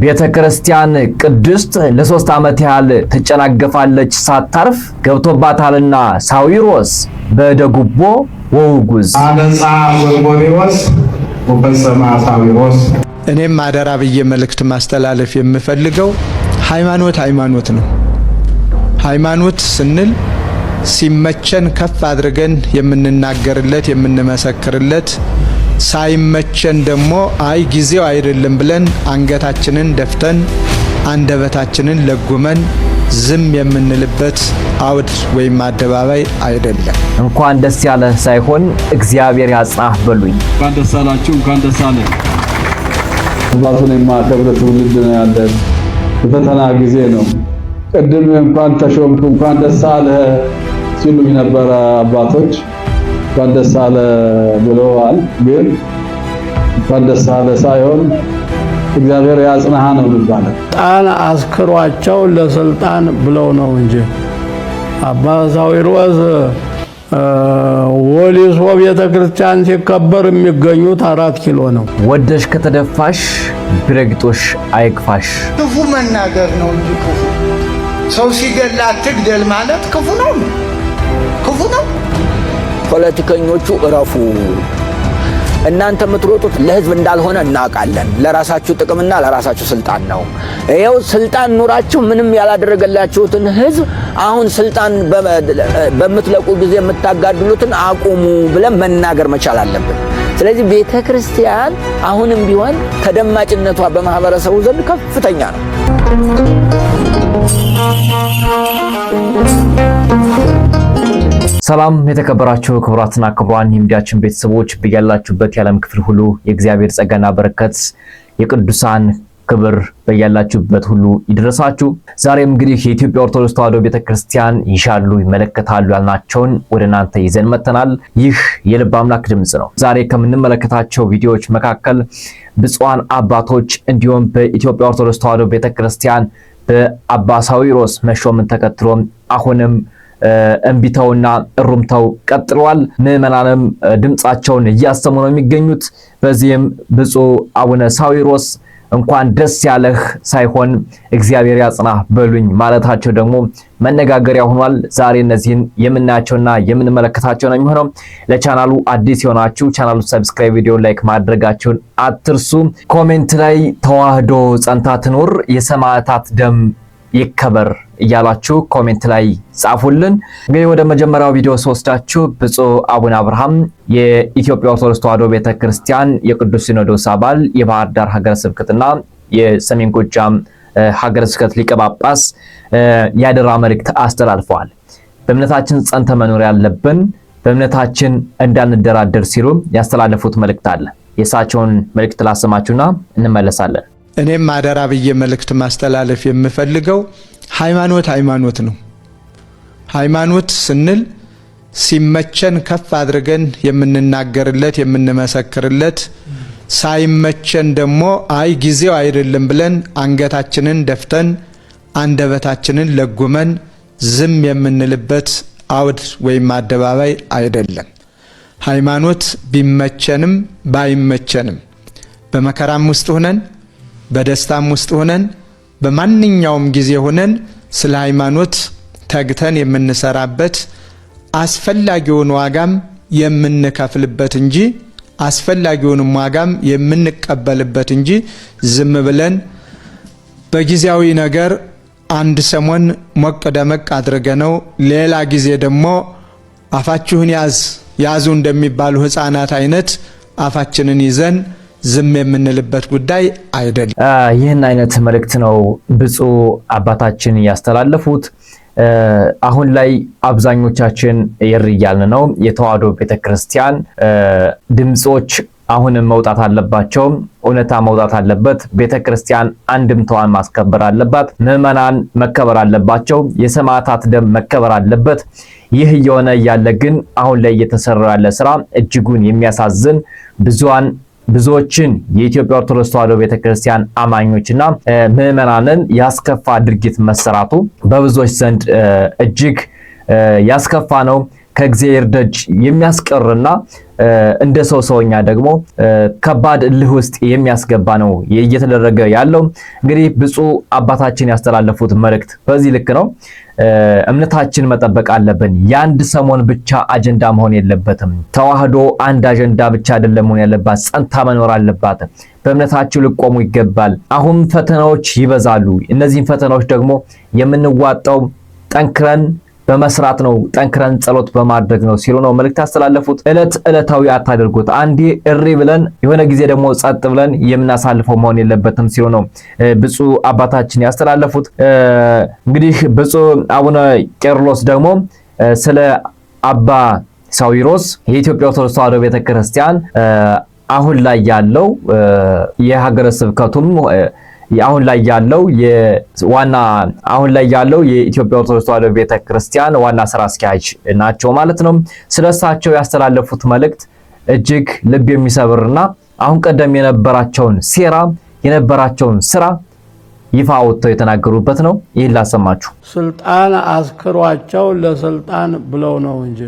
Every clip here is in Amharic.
ቤተክርስቲያን ቅድስት ለ3 ዓመት ያህል ትጨናገፋለች ሳታርፍ ገብቶባታልና ሳዊሮስ በደጉቦ ወውጉዝ አነጻ ወልቦሪዎስ ወፈሰማ ሳዊሮስ። እኔም አደራ ብዬ መልእክት ማስተላለፍ የምፈልገው ሃይማኖት ነው። ሃይማኖት ስንል ሲመቸን ከፍ አድርገን የምንናገርለት የምንመሰክርለት፣ ሳይመቸን ደግሞ አይ ጊዜው አይደለም ብለን አንገታችንን ደፍተን አንደበታችንን ለጉመን ዝም የምንልበት አውድ ወይም አደባባይ አይደለም። እንኳን ደስ ያለ ሳይሆን እግዚአብሔር ያጽናህ በሉኝ። እንኳን ደስ አላችሁ፣ እንኳን ደስ አለ። አባቱን የማከብር ትውልድ ነው ያለን። የፈተና ጊዜ ነው። ቅድም እንኳን ተሾምኩ እንኳን ደስ አለ ሲሉኝ ነበረ አባቶች። እንኳን ደስ አለ ብለዋል። ግን እንኳን ደስ አለ ሳይሆን እግዚአብሔር ያጽናህ ነው የሚባለው። ጣን አስክሯቸው ለስልጣን ብለው ነው እንጂ አባ ሳዊሮስ ወሊሶ ቤተክርስቲያን ሲከበር የሚገኙት 4 ኪሎ ነው። ወደሽ ከተደፋሽ ብረግጦሽ አይክፋሽ። ክፉ መናገር ነው እንጂ ክፉ ሰው ሲገላ አትግደል ማለት ክፉ ነው። ክፉ ነው። ፖለቲከኞቹ እረፉ። እናንተ የምትሮጡት ለህዝብ እንዳልሆነ እናውቃለን። ለራሳችሁ ጥቅምና ለራሳችሁ ስልጣን ነው። ይሄው ስልጣን ኑራችሁ ምንም ያላደረገላችሁትን ህዝብ አሁን ስልጣን በምትለቁ ጊዜ የምታጋድሉትን አቁሙ ብለን መናገር መቻል አለብን። ስለዚህ ቤተክርስቲያን አሁንም ቢሆን ተደማጭነቷ በማህበረሰቡ ዘንድ ከፍተኛ ነው። ሰላም የተከበራችሁ ክቡራትና ክቡራን የሚዲያችን ቤተሰቦች በያላችሁበት የዓለም ክፍል ሁሉ የእግዚአብሔር ጸጋና በረከት የቅዱሳን ክብር በያላችሁበት ሁሉ ይድረሳችሁ። ዛሬም እንግዲህ የኢትዮጵያ ኦርቶዶክስ ተዋሕዶ ቤተክርስቲያን ይሻሉ ይመለከታሉ ያልናቸውን ወደ እናንተ ይዘን መጥተናል። ይህ የልብ አምላክ ድምጽ ነው። ዛሬ ከምንመለከታቸው ቪዲዮዎች መካከል ብፁዓን አባቶች እንዲሁም በኢትዮጵያ ኦርቶዶክስ ተዋሕዶ ቤተክርስቲያን በአባ ሳዊሮስ መሾምን ተከትሎ አሁንም እንቢታውና እሩምታው ቀጥሏል። ምዕመናንም ድምጻቸውን እያሰሙ ነው የሚገኙት። በዚህም ብፁዕ አቡነ ሳዊሮስ እንኳን ደስ ያለህ ሳይሆን እግዚአብሔር ያጽናህ በሉኝ ማለታቸው ደግሞ መነጋገሪያ ሆኗል። ዛሬ እነዚህን የምናያቸውና የምንመለከታቸው ነው የሚሆነው። ለቻናሉ አዲስ የሆናችሁ ቻናሉ ሰብስክራይብ፣ ቪዲዮ ላይክ ማድረጋችሁን አትርሱ። ኮሜንት ላይ ተዋህዶ ጸንታ ትኑር፣ የሰማዕታት ደም ይከበር እያላችሁ ኮሜንት ላይ ጻፉልን። እንግዲህ ወደ መጀመሪያው ቪዲዮ ወስዳችሁ ብፁዕ አቡነ አብርሃም የኢትዮጵያ ኦርቶዶክስ ተዋሕዶ ቤተክርስቲያን የቅዱስ ሲኖዶስ አባል የባህር ዳር ሀገረ ስብከትና የሰሜን ጎጃም ሀገረ ስብከት ሊቀ ጳጳስ ያደራ መልእክት አስተላልፈዋል። በእምነታችን ጸንተ መኖር ያለብን በእምነታችን እንዳንደራደር ሲሉ ያስተላለፉት መልእክት አለ። የእሳቸውን መልእክት ላሰማችሁና እንመለሳለን። እኔም አደራ ብዬ መልእክት ማስተላለፍ የምፈልገው ሃይማኖት ነው። ሃይማኖት ስንል ሲመቸን ከፍ አድርገን የምንናገርለት የምንመሰክርለት፣ ሳይመቸን ደግሞ አይ ጊዜው አይደለም ብለን አንገታችንን ደፍተን አንደበታችንን ለጉመን ዝም የምንልበት አውድ ወይም አደባባይ አይደለም። ሃይማኖት ቢመቸንም ባይመቸንም በመከራም ውስጥ ሆነን በደስታም ውስጥ ሆነን በማንኛውም ጊዜ ሆነን ስለ ሃይማኖት ተግተን የምንሰራበት አስፈላጊውን ዋጋም የምንከፍልበት እንጂ አስፈላጊውንም ዋጋም የምንቀበልበት እንጂ ዝም ብለን በጊዜያዊ ነገር አንድ ሰሞን ሞቅ ደመቅ አድርገነው ሌላ ጊዜ ደግሞ አፋችሁን ያዙ እንደሚባሉ ህፃናት አይነት አፋችንን ይዘን ዝም የምንልበት ጉዳይ አይደለም። ይህን አይነት መልእክት ነው ብፁዕ አባታችን ያስተላለፉት። አሁን ላይ አብዛኞቻችን ይርያልን ነው የተዋሕዶ ቤተክርስቲያን ድምጾች አሁንም መውጣት አለባቸው። እውነታ መውጣት አለበት። ቤተክርስቲያን አንድምታዋን ማስከበር አለባት። ምዕመናን መከበር አለባቸው። የሰማዕታት ደም መከበር አለበት። ይህ እየሆነ ያለ ግን አሁን ላይ እየተሰራ ያለ ስራ እጅጉን የሚያሳዝን ብዙዎችን የኢትዮጵያ ኦርቶዶክስ ተዋሕዶ ቤተክርስቲያን አማኞችና ምዕመናንን ያስከፋ ድርጊት መሰራቱ በብዙዎች ዘንድ እጅግ ያስከፋ ነው። ከእግዚአብሔር ደጅ የሚያስቀርና እንደ ሰውኛ ደግሞ ከባድ እልህ ውስጥ የሚያስገባ ነው እየተደረገ ያለው። እንግዲህ ብፁዕ አባታችን ያስተላለፉት መልእክት በዚህ ልክ ነው። እምነታችን መጠበቅ አለብን። የአንድ ሰሞን ብቻ አጀንዳ መሆን የለበትም። ተዋህዶ አንድ አጀንዳ ብቻ አይደለም መሆን ያለባት፣ ጸንታ መኖር አለባት። በእምነታችሁ ልቆሙ ይገባል። አሁን ፈተናዎች ይበዛሉ። እነዚህን ፈተናዎች ደግሞ የምንዋጣው ጠንክረን በመስራት ነው፣ ጠንክረን ጸሎት በማድረግ ነው ሲሉ ነው መልእክት ያስተላለፉት። ዕለታዊ አታድርጉት። አንዴ እሪ ብለን የሆነ ጊዜ ደግሞ ጸጥ ብለን የምናሳልፈው መሆን የለበትም ሲሉ ነው ብፁዕ አባታችን ያስተላለፉት። እንግዲህ ብፁዕ አቡነ ቄርሎስ ደግሞ ስለ አባ ሳዊሮስ የኢትዮጵያ ኦርቶዶክስ ተዋሕዶ ቤተክርስቲያን አሁን ላይ ያለው የሀገረ ስብከቱም አሁን ላይ ያለው የኢትዮጵያ ኦርቶዶክስ ተዋሕዶ ቤተክርስቲያን ዋና ስራ አስኪያጅ ናቸው ማለት ነው። ስለሳቸው ያስተላለፉት መልእክት እጅግ ልብ የሚሰብርና አሁን ቀደም የነበራቸውን ስራ ይፋ ወጥተው የተናገሩበት ነው። ይህን ላሰማችሁ። ስልጣን አስክሯቸው ለስልጣን ብለው ነው እንጂ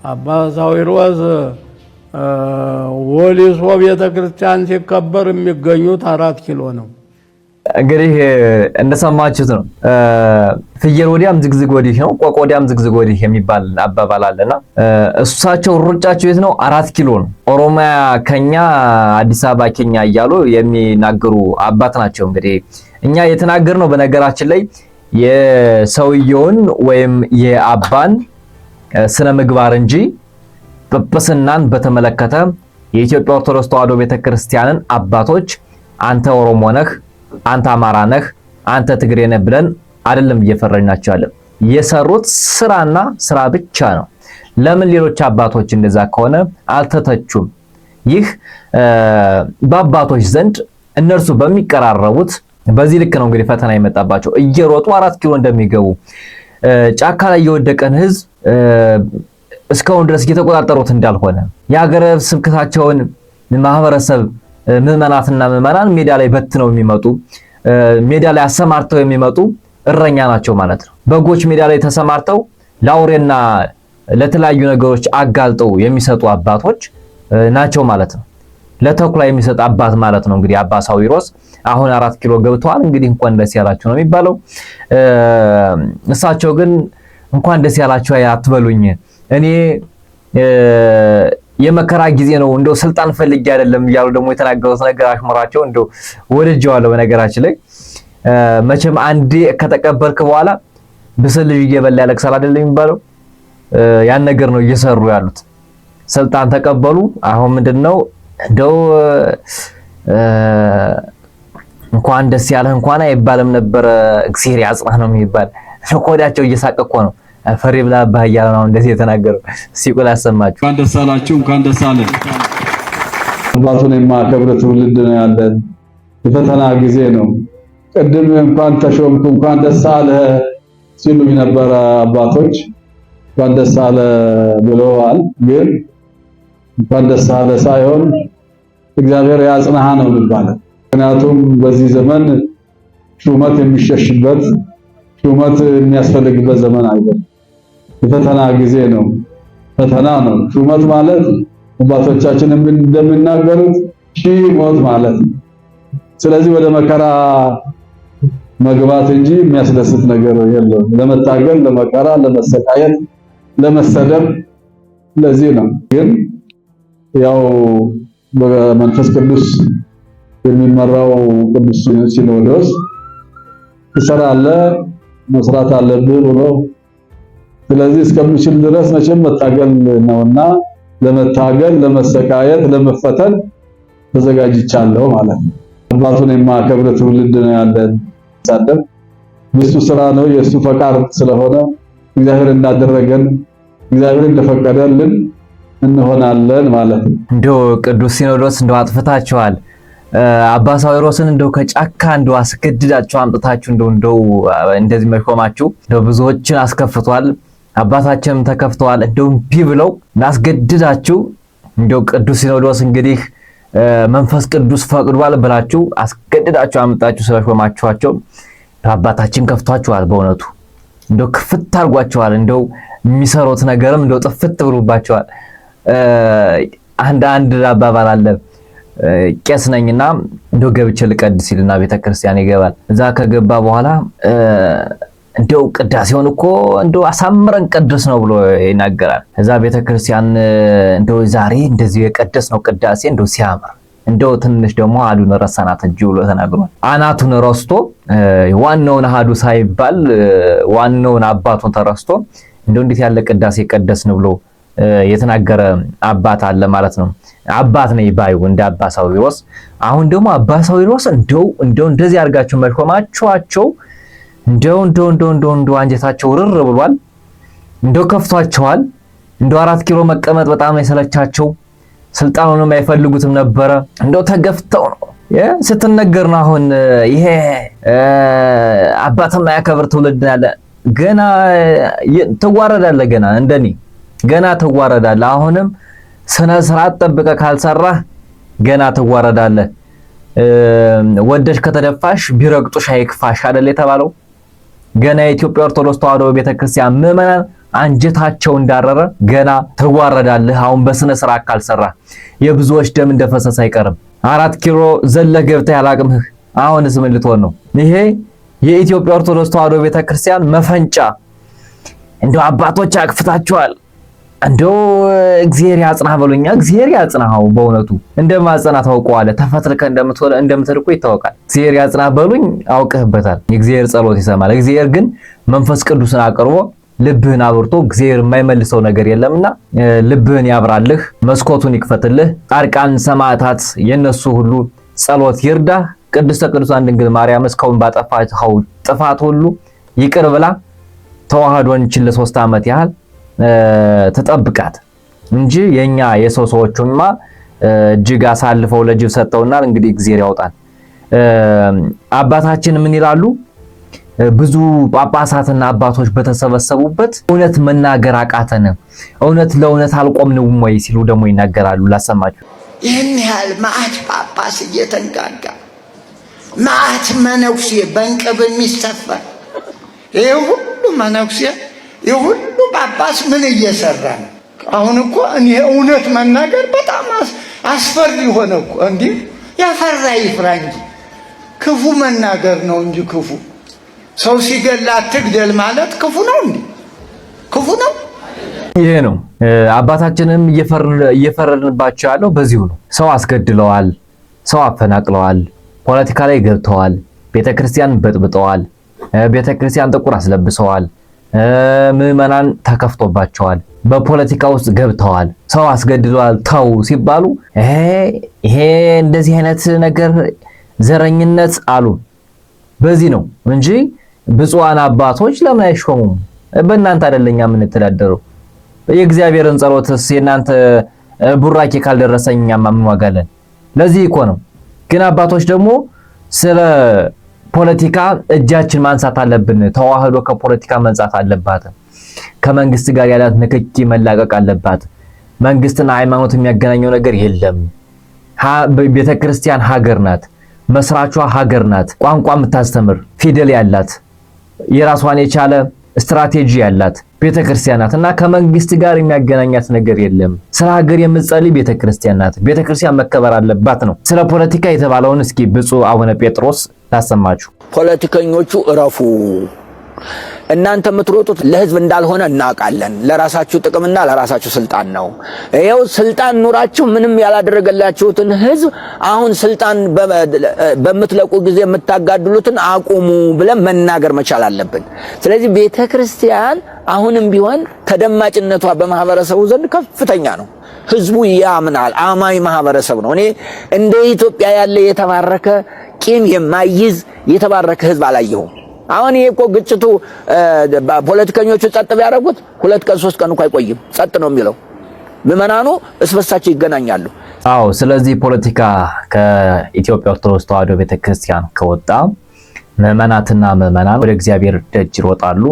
አባ ሳዊሮስ ወሊሶ ቤተክርስቲያን ሲከበር የሚገኙት 4 ኪሎ ነው። እንግዲህ እንደሰማችሁት ነው። ፍየል ወዲያም ዝግዝግ ወዲህ ነው፣ ቆቆ ወዲያም ዝግዝግ ወዲህ የሚባል አባባል አለና እሳቸው ሩጫቸው የት ነው? 4 ኪሎ ነው። ኦሮሚያ ከኛ፣ አዲስ አበባ ከኛ እያሉ የሚናገሩ አባት ናቸው። እንግዲህ እኛ የተናገርነው በነገራችን ላይ የሰውየውን ወይም የአባን ስነ ምግባር እንጂ ጵጵስናን በተመለከተ የኢትዮጵያ ኦርቶዶክስ ተዋሕዶ ቤተክርስቲያንን አባቶች አንተ ኦሮሞ ነህ፣ አንተ አማራ ነህ፣ አንተ ትግሬ ነህ ብለን አይደለም እየፈረጅናቸው ያለን። የሰሩት ስራና ስራ ብቻ ነው። ለምን ሌሎች አባቶች እንደዛ ከሆነ አልተተቹም? ይህ በአባቶች ዘንድ እነርሱ በሚቀራረቡት በዚህ ልክ ነው እንግዲህ ፈተና የመጣባቸው። እየሮጡ 4 ኪሎ እንደሚገቡ ጫካ ላይ የወደቀን ህዝብ እስካሁን ድረስ እየተቆጣጠሩት እንዳልሆነ የሀገረ ስብከታቸውን ማህበረሰብ ምዕመናትና ምዕመናን ሜዳ ላይ በትነው የሚመጡ ሜዳ ላይ አሰማርተው የሚመጡ እረኛ ናቸው ማለት ነው። በጎች ሜዳ ላይ ተሰማርተው ለአውሬና ለተለያዩ ነገሮች አጋልጠው የሚሰጡ አባቶች ናቸው ማለት ነው። ለተኩላ የሚሰጥ አባት ማለት ነው። እንግዲህ አባ ሳዊሮስ አሁን 4 ኪሎ ገብተዋል። እንግዲህ እንኳን ደስ ያላችሁ ነው የሚባለው። እሳቸው ግን እንኳን ደስ ያላችሁ አትበሉኝ፣ እኔ የመከራ ጊዜ ነው እንደው ስልጣን ፈልጌ አይደለም እያሉ ደግሞ የተናገሩት ነገር አሽሙራቸው እንደው ወድጄዋለሁ። በነገራችን ላይ መቼም አንዴ ከተቀበልክ በኋላ ብስል ልጅ እየበላ ያለቅሳል አይደለም የሚባለው። ያን ነገር ነው እየሰሩ ያሉት። ስልጣን ተቀበሉ። አሁን ምንድነው እንደው እንኳን ደስ ያለህ እንኳን አይባልም ነበር፣ እግዚአብሔር ያጽናህ ነው የሚባል። ኮዳቸው እየሳቀቆ ነው ፈሪ ብላ ባያለ ነው እንደዚህ የተናገረው። ሲቁል አሰማችሁ። እንኳን ደስ አላችሁ፣ እንኳን ደስ አለን። አባቱን የማከብር ትውልድ ነው ያለን። የፈተና ጊዜ ነው። ቅድም እንኳን ተሾምኩ እንኳን ደስ አለህ ሲሉኝ ነበረ አባቶች። እንኳን ደስ አለ ብለዋል። ግን እንኳን ደስ አለ ሳይሆን እግዚአብሔር ያጽናህ ነው የሚባለው። ምክንያቱም በዚህ ዘመን ሹመት የሚሸሽበት ሹመት የሚያስፈልግበት ዘመን አይደለም። የፈተና ጊዜ ነው። ፈተና ነው። ሹመት ማለት አባቶቻችን እንደሚናገሩት ሺህ ሞት ማለት ነው። ስለዚህ ወደ መከራ መግባት እንጂ የሚያስደስት ነገር የለም። ለመታገል፣ ለመከራ፣ ለመሰቃየት፣ ለመሰደብ ለዚህ ነው። ግን ያው በመንፈስ ቅዱስ የሚመራው ቅዱስ ሲኖዶስ ትሰራለህ፣ መስራት አለብህ ብሎ ስለዚህ እስከምችል ድረስ መቼም መታገል ነውና ለመታገል፣ ለመሰቃየት፣ ለመፈተን ተዘጋጅቻለሁ ማለት ነው። አባቱን የማከብር ትውልድ ነው ያለን። ሳደብ የሱ ስራ ነው፣ የሱ ፈቃድ ስለሆነ እግዚአብሔር እንዳደረገን እግዚአብሔር እንደፈቀደልን እንሆናለን ማለት ነው። እንደው ቅዱስ ሲኖዶስ እንደው አጥፍታችኋል። አባ ሳዊሮስን እንደው ከጫካ እንደው አስገድዳችሁ አምጥታችሁ እንደው እንደዚህ መሾማችሁ እንደው ብዙዎችን አስከፍቷል። አባታችንም ተከፍተዋል። እንደው እምቢ ብለው አስገድዳችሁ እንደው ቅዱስ ሲኖዶስ እንግዲህ መንፈስ ቅዱስ ፈቅዷል ብላችሁ አስገድዳችሁ አምጣችሁ ስለሾማችኋቸው አባታችን ከፍቷቸዋል። በእውነቱ እንደው ክፍት አድርጓቸዋል። እንደው የሚሰሩት ነገርም እንደው ጥፍት ብሎባቸዋል። አንድ አባባል አለ። ቄስ ነኝና እንደው ገብቼ ልቀድስ ይልና ቤተክርስቲያን ይገባል። እዛ ከገባ በኋላ እንደው ቅዳሴውን እኮ እንደው አሳምረን ቀድስ ነው ብሎ ይናገራል። እዛ ቤተክርስቲያን እንደው ዛሬ እንደዚህ የቀደስ ነው ቅዳሴ እንደው ሲያምር እንደው ትንሽ ደግሞ አዱን ረሳናት እንጂ ብሎ ተናግሯል። አናቱን ረስቶ ዋናውን አሃዱ ሳይባል ዋናውን አባቱን ተረስቶ እንደው እንዴት ያለ ቅዳሴ ቀደስ ነው ብሎ የተናገረ አባት አለ ማለት ነው። አባት ነው ይባዩ እንደ አባ ሳዊሮስ። አሁን ደግሞ አባ ሳዊሮስ እንደው እንደዚህ አድርጋችሁ መሾማችኋቸው እንደው አንጀታቸው ርር ብሏል። እንደው ከፍቷቸዋል። እንደው 4 ኪሎ መቀመጥ በጣም የሰለቻቸው ስልጣኑንም አይፈልጉትም ነበረ። እንደው ተገፍተው ነው ስትነገር ነው። አሁን ይሄ አባትም ያከብር ትውልድ ያለ ገና ተዋረዳለ። ገና እንደኔ ገና ተዋረዳለ። አሁንም ስነ ስርዓት ጠብቀ ካልሰራህ ገና ተዋረዳለ። ወደሽ ከተደፋሽ ቢረግጡሽ አይክፋሽ አይደል የተባለው። ገና የኢትዮጵያ ኦርቶዶክስ ተዋሕዶ ቤተክርስቲያን ምዕመናን አንጀታቸው እንዳረረ ገና ተዋረዳለህ። አሁን በስነ ስርዓት ካልሰራ የብዙዎች ደም እንደፈሰሰ አይቀርም። 4 ኪሎ ዘለህ ገብተህ ያላቅምህ አሁንስ ምን ልትሆን ነው? ይሄ የኢትዮጵያ ኦርቶዶክስ ተዋሕዶ ቤተክርስቲያን መፈንጫ። እንደው አባቶች አቅፍታቸዋል። እንደው እግዚአብሔር ያጽናህ በሉኛ። እግዚአብሔር ያጽናው በእውነቱ እንደማጽና ታውቀዋለህ። ተፈትርከ እንደምትርቁ ይታወቃል። እግዚአብሔር ያጽናህ በሉኝ አውቀህበታል። የእግዚአብሔር ጸሎት ይሰማል። እግዚአብሔር ግን መንፈስ ቅዱስን አቅርቦ ልብህን አብርቶ እግዚአብሔር የማይመልሰው ነገር የለምና ልብህን ያብራልህ፣ መስኮቱን ይክፈትልህ። ጻድቃን ሰማዕታት የነሱ ሁሉ ጸሎት ይርዳህ። ቅድስተ ቅዱሳን ድንግል ማርያም እስካሁን ባጠፋኸው ጥፋት ሁሉ ይቅር ብላ ተዋህዶን ለ3 ዓመት ያህል ተጠብቃት እንጂ የኛ የሰው ሰዎችማ እጅግ አሳልፈው ለጅብ ሰጠውናል። እንግዲህ እግዚአብሔር ያውጣል። አባታችን ምን ይላሉ? ብዙ ጳጳሳትና አባቶች በተሰበሰቡበት እውነት መናገር አቃተን፣ እውነት ለእውነት አልቆምንም ወይ ሲሉ ደግሞ ይናገራሉ። ላሰማችሁ። ይህን ያህል መዓት ጳጳስ እየተንጋጋ መዓት መነኩሴ በእንቅብ የሚሰፈር ይሄ ሁሉ መነኩሴ ይሄ ሁሉ ጳጳስ ምን እየሰራ ነው? አሁን እኮ እኔ እውነት መናገር በጣም አስፈሪ ሆነ እኮ። እንዲህ ያፈራ ይፍራ እንጂ ክፉ መናገር ነው እንጂ ክፉ ሰው ሲገላ አትግደል ማለት ክፉ ነው እንዴ? ክፉ ነው። ይሄ ነው አባታችንም እየፈረድንባቸው ያለው በዚሁ ነው። ሰው አስገድለዋል፣ ሰው አፈናቅለዋል፣ ፖለቲካ ላይ ገብተዋል፣ ቤተክርስቲያን በጥብጠዋል፣ ቤተክርስቲያን ጥቁር አስለብሰዋል፣ ምዕመናን ተከፍቶባቸዋል፣ በፖለቲካ ውስጥ ገብተዋል፣ ሰው አስገድለዋል ተው ሲባሉ ይሄ እንደዚህ አይነት ነገር ዘረኝነት አሉ። በዚህ ነው እንጂ ብፁዓን አባቶች ለምን አይሾሙም? በእናንተ አይደለኛ የምንተዳደረው። የእግዚአብሔርን ጸሎትስ የእናንተ ቡራኬ ካልደረሰኛ ምን ዋጋ አለን? ለዚህ እኮ ነው። ግን አባቶች ደግሞ ስለ ፖለቲካ እጃችን ማንሳት አለብን። ተዋህዶ ከፖለቲካ መንጻት አለባት። ከመንግስት ጋር ያላት ንክኪ መላቀቅ አለባት። መንግስትና ሃይማኖት የሚያገናኘው ነገር የለም። ቤተክርስቲያን ሀገር ናት። መስራቿ ሀገር ናት። ቋንቋ የምታስተምር ፊደል ያላት የራሷን የቻለ ስትራቴጂ ያላት ቤተክርስቲያን ናት እና ከመንግስት ጋር የሚያገናኛት ነገር የለም። ስለ ሀገር የምትጸልይ ቤተክርስቲያን ናት። ቤተክርስቲያን መከበር አለባት ነው። ስለ ፖለቲካ የተባለውን እስኪ ብፁዕ አቡነ ጴጥሮስ ላሰማችሁ። ፖለቲከኞቹ እረፉ። እናንተ የምትሮጡት ለህዝብ እንዳልሆነ እናውቃለን። ለራሳችሁ ጥቅምና ለራሳችሁ ስልጣን ነው። ይሄው ስልጣን ኑራችሁ ምንም ያላደረገላችሁትን ህዝብ አሁን ስልጣን በምትለቁ ጊዜ የምታጋድሉትን አቁሙ ብለን መናገር መቻል አለብን። ስለዚህ ቤተክርስቲያን አሁንም ቢሆን ተደማጭነቷ በማህበረሰቡ ዘንድ ከፍተኛ ነው። ህዝቡ ያምናል። አማኝ ማህበረሰብ ነው። እኔ እንደ ኢትዮጵያ ያለ የተባረከ ቂም የማይዝ የተባረከ ህዝብ አላየሁም። አሁን ይሄ እኮ ግጭቱ ፖለቲከኞቹ ጸጥ ቢያደርጉት 2 ቀን 3 ቀን እንኳን አይቆይም። ጸጥ ነው የሚለው። ምዕመናኑ እስበሳቸው ይገናኛሉ። አዎ። ስለዚህ ፖለቲካ ከኢትዮጵያ ኦርቶዶክስ ተዋሕዶ ቤተክርስቲያን ከወጣ ምዕመናትና ምዕመናን ወደ እግዚአብሔር ደጅ ይሮጣሉ።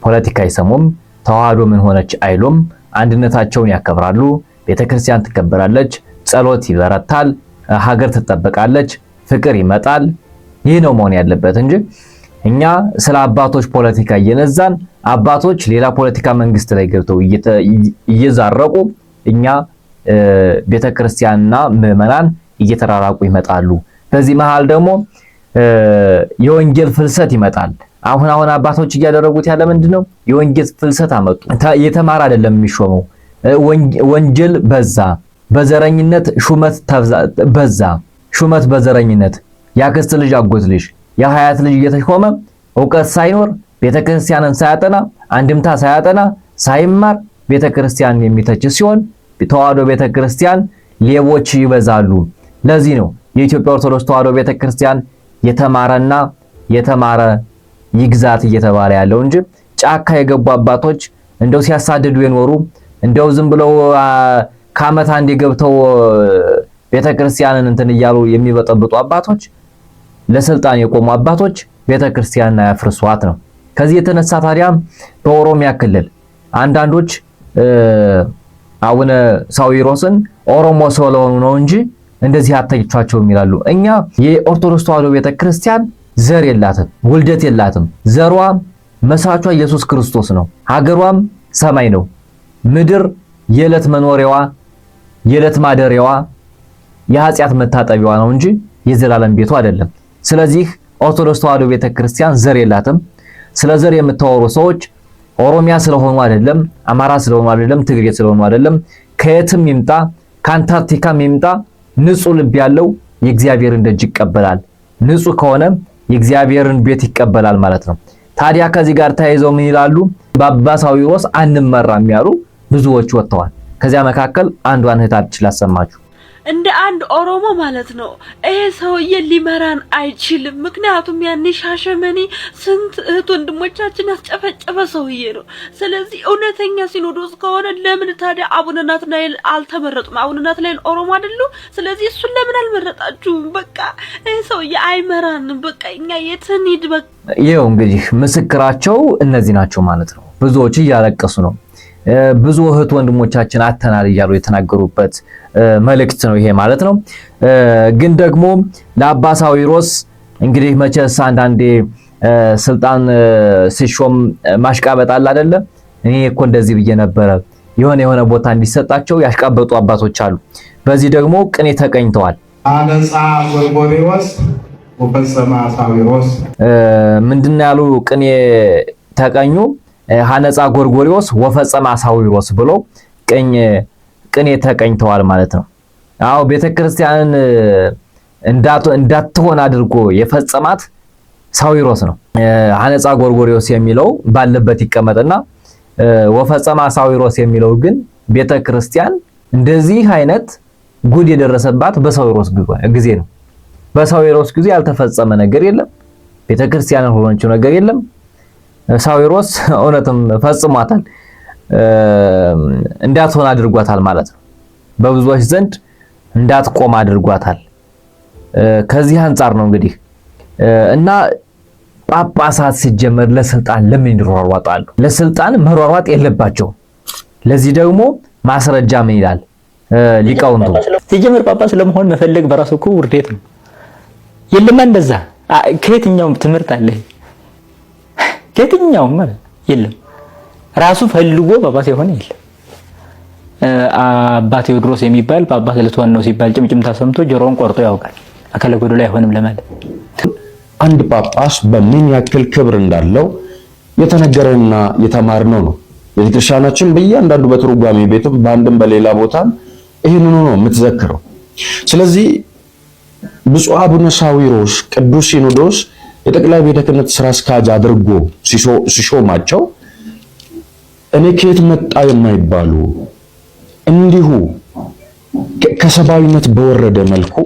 ፖለቲካ አይሰሙም። ተዋሕዶ ምን ሆነች አይሉም። አንድነታቸውን ያከብራሉ። ቤተክርስቲያን ትከበራለች። ጸሎት ይበረታል። ሀገር ትጠበቃለች። ፍቅር ይመጣል። ይህ ነው መሆን ያለበት እንጂ እኛ ስለ አባቶች ፖለቲካ እየነዛን አባቶች ሌላ ፖለቲካ መንግስት ላይ ገብተው እየዛረቁ እኛ ቤተክርስቲያንና ምዕመናን እየተራራቁ ይመጣሉ። በዚህ መሃል ደግሞ የወንጌል ፍልሰት ይመጣል። አሁን አባቶች እያደረጉት ያለ ምንድነው? የወንጌል ፍልሰት አመጡ። የተማረ አይደለም የሚሾመው፣ ወንጀል በዛ፣ በዘረኝነት ሹመት በዛ። ሹመት በዘረኝነት ያክስት ልጅ፣ አጎት ልጅ፣ የሀያት ልጅ እየተሾመ ዕውቀት ሳይኖር ቤተክርስቲያንን ሳያጠና አንድምታ ሳያጠና ሳይማር ቤተክርስቲያንን የሚተች ሲሆን ተዋህዶ ቤተክርስቲያን ሌቦች ይበዛሉ። ለዚህ ነው የኢትዮጵያ ኦርቶዶክስ ተዋህዶ ቤተክርስቲያን የተማረና የተማረ ይግዛት እየተባለ ያለው እንጂ ጫካ የገቡ አባቶች እንደው ሲያሳድዱ የኖሩ እንደው ዝም ብለው ከዓመት አንዴ ገብተው ቤተክርስቲያንን እንትን እያሉ የሚበጠብጡ አባቶች፣ ለስልጣን የቆሙ አባቶች ቤተክርስቲያንን አያፍርሷት ነው። ከዚህ የተነሳ ታዲያ በኦሮሚያ ክልል አንዳንዶች አቡነ ሳዊሮስን ኦሮሞ ስለሆኑ ነው እንጂ እንደዚህ አታይቻቸውም ይላሉ። እኛ የኦርቶዶክስ ተዋህዶ ቤተክርስቲያን ዘር የላትም፣ ውልደት የላትም። ዘሯ መስራቿ ኢየሱስ ክርስቶስ ነው። ሀገሯም ሰማይ ነው። ምድር የዕለት መኖሪያዋ የዕለት ማደሪያዋ የኃጢአት መታጠቢያዋ ነው እንጂ የዘላለም ቤቱ አይደለም። ስለዚህ ኦርቶዶክስ ተዋህዶ ቤተክርስቲያን ዘር የላትም። ስለ ዘር የምታወሩ ሰዎች ኦሮሚያ ስለሆኑ አይደለም፣ አማራ ስለሆኑ አይደለም፣ ትግሬ ስለሆኑ አይደለም፣ ከየትም ይምጣ ከአንታርክቲካም ይምጣ ንጹህ ልብ ያለው የእግዚአብሔርን ደጅ ይቀበላል። ንጹህ ከሆነ የእግዚአብሔርን ቤት ይቀበላል ማለት ነው። ታዲያ ከዚህ ጋር ተያይዘው ምን ይላሉ? በአባ ሳዊሮስ አንመራም ያሉ ብዙዎች ወጥተዋል። ከዚያ መካከል አንዷን እህታችን ላሰማችሁ። እንደ አንድ ኦሮሞ ማለት ነው ይሄ ሰውዬ ሊመራን አይችልም። ምክንያቱም ያኔ ሻሸመኔ ስንት እህት ወንድሞቻችን ያስጨፈጨፈ ሰውዬ ነው። ስለዚህ እውነተኛ ሲኖዶስ ከሆነ ለምን ታዲያ አቡነ ናትናኤል አልተመረጡም? አቡነ ናትናኤል ኦሮሞ አይደሉ? ስለዚህ እሱን ለምን አልመረጣችሁም? በቃ ይሄ ሰውዬ አይመራንም። በቃ እኛ የትን ሂድ። በቃ ይኸው እንግዲህ ምስክራቸው እነዚህ ናቸው ማለት ነው። ብዙዎች እያለቀሱ ነው። ብዙ እህት ወንድሞቻችን አተናል እያሉ የተናገሩበት መልእክት ነው ይሄ ማለት ነው። ግን ደግሞ ለአባ ሳዊሮስ እንግዲህ መቼስ አንዳንዴ ስልጣን ሲሾም ማሽቃበጥ አለ አይደለ? እኔ እኮ እንደዚህ ብዬ ነበረ የሆነ ቦታ እንዲሰጣቸው ያሽቃበጡ አባቶች አሉ። በዚህ ደግሞ ቅኔ ተቀኝተዋል። አነጻ ጎርጎርዮስ ወፈጸመ ሳዊሮስ ምንድነው ያሉ ቅኔ ተቀኙ? ሐነጻ ጎርጎርዮስ ወፈጸመ ሳዊሮስ ብሎ ቅኔ ተቀኝተዋል ማለት ነው። አዎ ቤተክርስቲያንን እንዳትሆን አድርጎ የፈጸማት ሳዊሮስ ነው። ሐነጻ ጎርጎርዮስ የሚለው ባለበት ይቀመጥና ወፈጸመ ሳዊሮስ የሚለው ግን ቤተክርስቲያን እንደዚህ አይነት ጉድ የደረሰባት በሳዊሮስ ጊዜ ነው። በሳዊሮስ ጊዜ ያልተፈጸመ ነገር የለም። ቤተክርስቲያንን ሆኖንችው ነገር የለም። ሳዊሮስ እውነትም ፈጽሟታል፣ እንዳትሆን አድርጓታል ማለት ነው። በብዙዎች ዘንድ እንዳትቆም አድርጓታል። ከዚህ አንፃር ነው እንግዲህ እና ጳጳሳት ሲጀመር ለስልጣን ለምን ይሯሯጣሉ? ለስልጣን መሯሯጥ የለባቸው። ለዚህ ደግሞ ማስረጃ ምን ይላል ሊቃውንቱ? ሲጀመር ጳጳስ ለመሆን መፈለግ በራሱ እኮ ውርደት ነው። የለም እንደዛ ከየትኛውም ትምህርት አለ? ከየትኛውም ማለት የለም። ራሱ ፈልጎ ጳጳስ የሆነ የለም። አባ ቴዎድሮስ የሚባል ጳጳስ ልትሆን ነው ሲባል ጭምጭምታ ሰምቶ ጆሮውን ቆርጦ ያውቃል። አካለ ጎዶሎ አይሆንም ለማለት አንድ ጳጳስ በምን ያክል ክብር እንዳለው የተነገረና የተማርነው ነው። ቤተክርስቲያናችን በእያንዳንዱ በትርጓሜ ቤትም በአንድም በሌላ ቦታም ይሄንኑ ነው የምትዘክረው። ስለዚህ ብፁዕ አቡነ ሳዊሮስ ቅዱስ ሲኖዶስ የጠቅላይ ቤተ ክህነት ስራ አስኪያጅ አድርጎ ሲሾማቸው እኔ ከየት መጣ የማይባሉ እንዲሁ ከሰባዊነት በወረደ መልኩ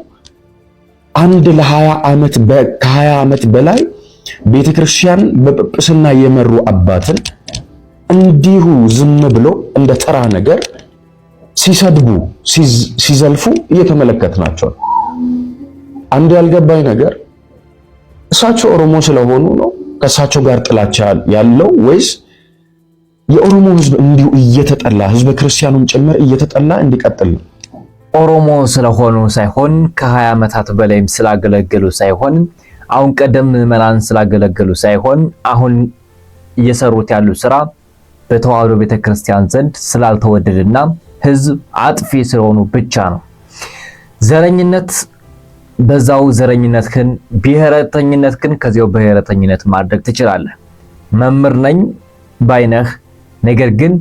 አንድ ከ20 ዓመት በላይ ቤተክርስቲያን በጵጵስና የመሩ አባትን እንዲሁ ዝም ብሎ እንደ ተራ ነገር ሲሰድቡ ሲዘልፉ እየተመለከትናቸው። አንድ ያልገባኝ ነገር እሳቸው ኦሮሞ ስለሆኑ ነው ከእሳቸው ጋር ጥላቻ ያለው ወይስ የኦሮሞ ህዝብ እንዲሁ እየተጠላ ህዝበ ክርስቲያኑም ጭምር እየተጠላ እንዲቀጥል ነው? ኦሮሞ ስለሆኑ ሳይሆን ከ20 ዓመታት በላይም ስላገለገሉ ሳይሆን አሁን ቀደም ምዕመናን ስላገለገሉ ሳይሆን አሁን እየሰሩት ያሉ ስራ በተዋህዶ ቤተክርስቲያን ዘንድ ስላልተወደደና ህዝብ አጥፊ ስለሆኑ ብቻ ነው። ዘረኝነት በዛው ዘረኝነትህን፣ ብሔረተኝነትህን ከዚያው ብሔረተኝነት ማድረግ ትችላለህ። መምህር ነኝ ባይነህ ነገር ግን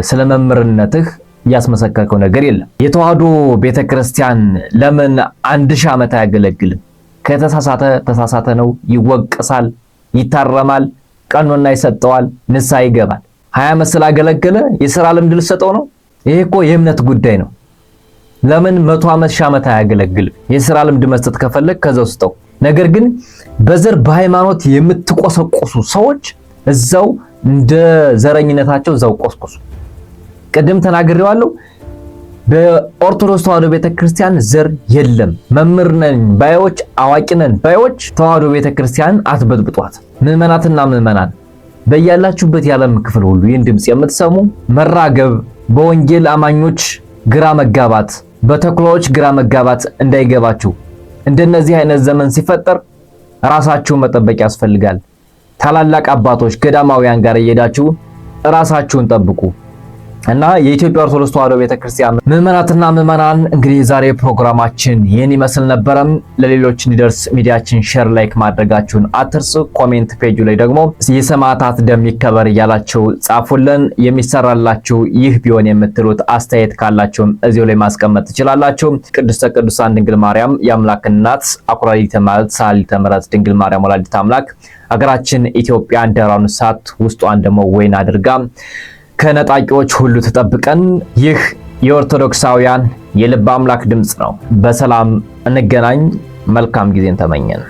ስለ መምህርነትህ ያስመሰከርከው ነገር የለም። የተዋህዶ ቤተክርስቲያን ለምን 1000 ዓመት አያገለግልም? ከተሳሳተ ተሳሳተ ነው፣ ይወቀሳል፣ ይታረማል፣ ቀኖና ይሰጠዋል፣ ንስሐ ይገባል። 20 ዓመት ስላገለገለ የሥራ ልምድ ልሰጠው ነው? ይሄ እኮ የእምነት ጉዳይ ነው። ለምን 100 ዓመት 1000 ዓመት አያገለግልም? የሥራ ልምድ መስጠት ከፈለግ ከዛው ስጠው። ነገር ግን በዘር በሃይማኖት የምትቆሰቆሱ ሰዎች እዛው እንደ ዘረኝነታቸው እዛው ቆስቆሱ። ቅድም ተናግሬዋለሁ። በኦርቶዶክስ ተዋህዶ ቤተክርስቲያን ዘር የለም። መምህር ነን ባዮች፣ አዋቂ ነን ባዮች ተዋህዶ ቤተክርስቲያን አትበጥብጧት። ምዕመናትና ምዕመናን በያላችሁበት የዓለም ክፍል ሁሉ ይህን ድምጽ የምትሰሙ መራገብ፣ በወንጌል አማኞች ግራ መጋባት፣ በተኩላዎች ግራ መጋባት እንዳይገባችሁ። እንደነዚህ አይነት ዘመን ሲፈጠር ራሳችሁን መጠበቅ ያስፈልጋል። ታላላቅ አባቶች ገዳማውያን ጋር እየሄዳችሁ ራሳችሁን ጠብቁ። እና የኢትዮጵያ ኦርቶዶክስ ተዋህዶ ቤተክርስቲያን ምዕመናትና ምዕመናን እንግዲህ ዛሬ ፕሮግራማችን ይህን ይመስል ነበረም። ለሌሎች እንዲደርስ ሚዲያችን ሼር፣ ላይክ ማድረጋችሁን አትርሱ። ኮሜንት ፔጁ ላይ ደግሞ የሰማዕታት ደም ይከበር እያላችሁ ጻፉልን። የሚሰራላችሁ ይህ ቢሆን የምትሉት አስተያየት ካላችሁም እዚሁ ላይ ማስቀመጥ ትችላላችሁ። ቅድስተ ቅዱሳን ድንግል ማርያም የአምላክ እናት አኩራሪተ መዓልት ሰዓሊተ ምሕረት ድንግል ማርያም ወላዲተ አምላክ ሀገራችን ኢትዮጵያ ዳሯን እሳት ውስጧን ደግሞ ወይን አድርጋ ከነጣቂዎች ሁሉ ተጠብቀን። ይህ የኦርቶዶክሳውያን የልብ አምላክ ድምጽ ነው። በሰላም እንገናኝ። መልካም ጊዜን ተመኘን።